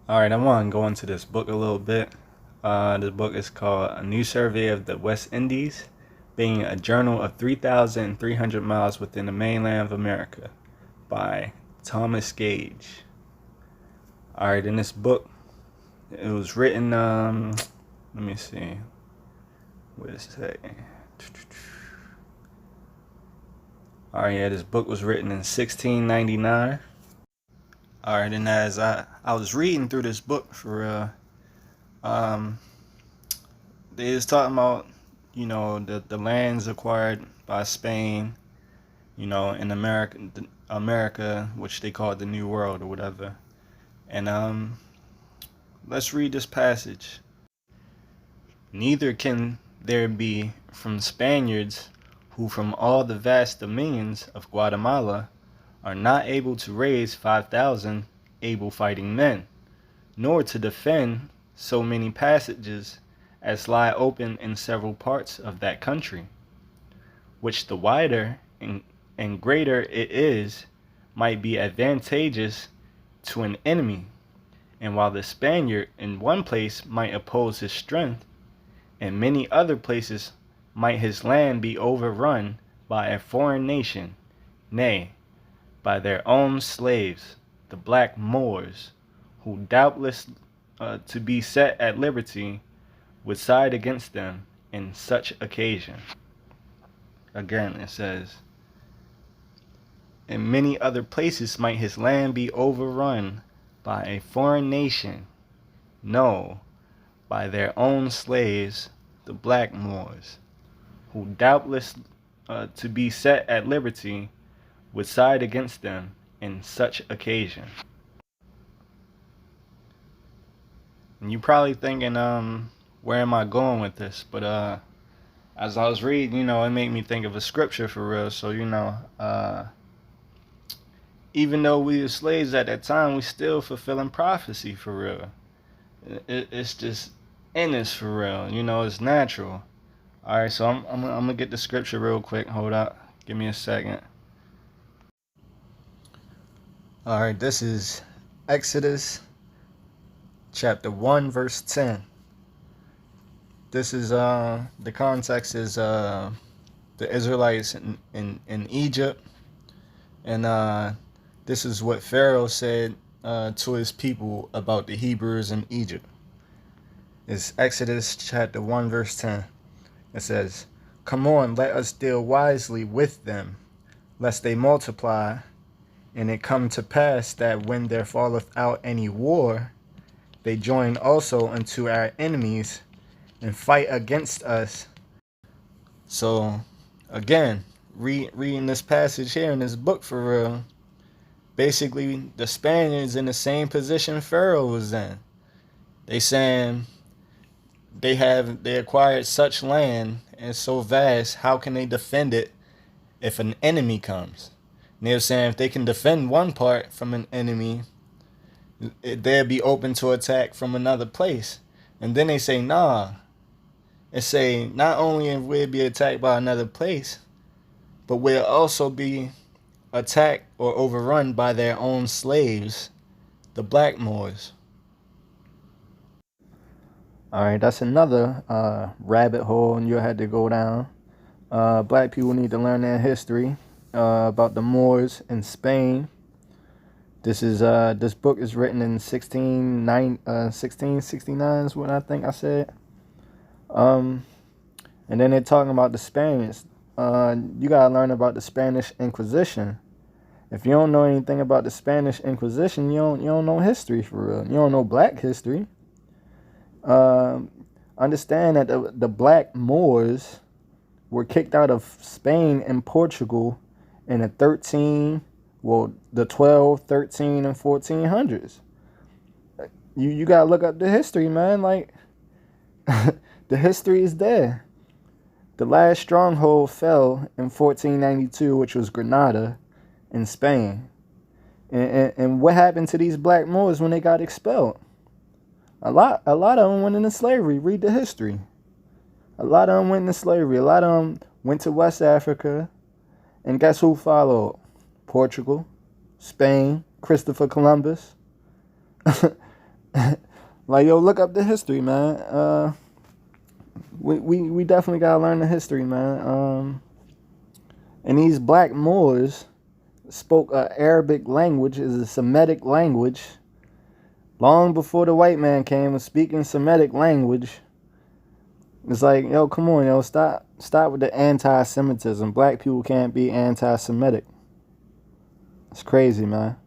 All right, I want to go into this book a little bit. This book is called A New Survey of the West Indies, being a journal of 3,300 miles within the mainland of America by Thomas Gage. All right, in this book, it was written, let me see, what does it say? All right, yeah, this book was written in 1699. All right, and as I was reading through this book for real, um, they was talking about, the lands acquired by Spain, in America, which they called the New World or whatever. And let's read this passage. Neither can there be from Spaniards who from all the vast dominions of Guatemala are not able to raise 5,000 able fighting men, nor to defend so many passages as lie open in several parts of that country, which the wider and greater it is, might be advantageous to an enemy, and while the Spaniard in one place might oppose his strength, in many other places might his land be overrun by a foreign nation, nay, by their own slaves, the black Moors, who doubtless to be set at liberty would side against them in such occasion. Again, it says, in many other places might his land be overrun by a foreign nation, no, by their own slaves, the black Moors, who doubtless to be set at liberty would side against them in such occasion. And you probably thinking, where am I going with this? But as I was reading, it made me think of a scripture for real. So even though we were slaves at that time, we still fulfilling prophecy for real. It's just in us for real. It's natural. All right, so I'm gonna get the scripture real quick. Hold up, give me a second. All right, this is Exodus chapter 1 verse 10. This is the context is the Israelites in Egypt, and this is what Pharaoh said to his people about the Hebrews in Egypt. It's Exodus chapter 1 verse 10. It says, "Come on, let us deal wisely with them, lest they multiply, and it come to pass that when there falleth out any war, they join also unto our enemies and fight against us." So, again, reading this passage here in this book for real, basically the Spaniards in the same position Pharaoh was in. They saying they acquired such land and so vast, how can they defend it if an enemy comes? And they were saying if they can defend one part from an enemy, they'll be open to attack from another place. And then they say, nah. It say not only will be attacked by another place, but will also be attacked or overrun by their own slaves, the black Moors. All right, that's another rabbit hole and you had to go down. Black people need to learn their history about the Moors in Spain. This book is written in 1669 is what I think I said. And then they're talking about the Spaniards. You gotta learn about the Spanish Inquisition. If you don't know anything about the Spanish Inquisition, you don't know history for real. You don't know black history. Understand that the black Moors were kicked out of Spain and Portugal in the 12, 13, and 1400s. You gotta look up the history, man. Like, the history is there. The last stronghold fell in 1492, which was Granada in Spain. And what happened to these black Moors when they got expelled? A lot of them went into slavery. Read the history. A lot of them went into slavery. A lot of them went to West Africa. And guess who followed? Portugal, Spain, Christopher Columbus. Like, yo, look up the history, man. We definitely gotta learn the history, man. And these black Moors spoke a Arabic language, is a Semitic language. Long before the white man came, was speaking Semitic language. It's like, yo, come on, yo, stop with the anti-Semitism. Black people can't be anti-Semitic. It's crazy, man.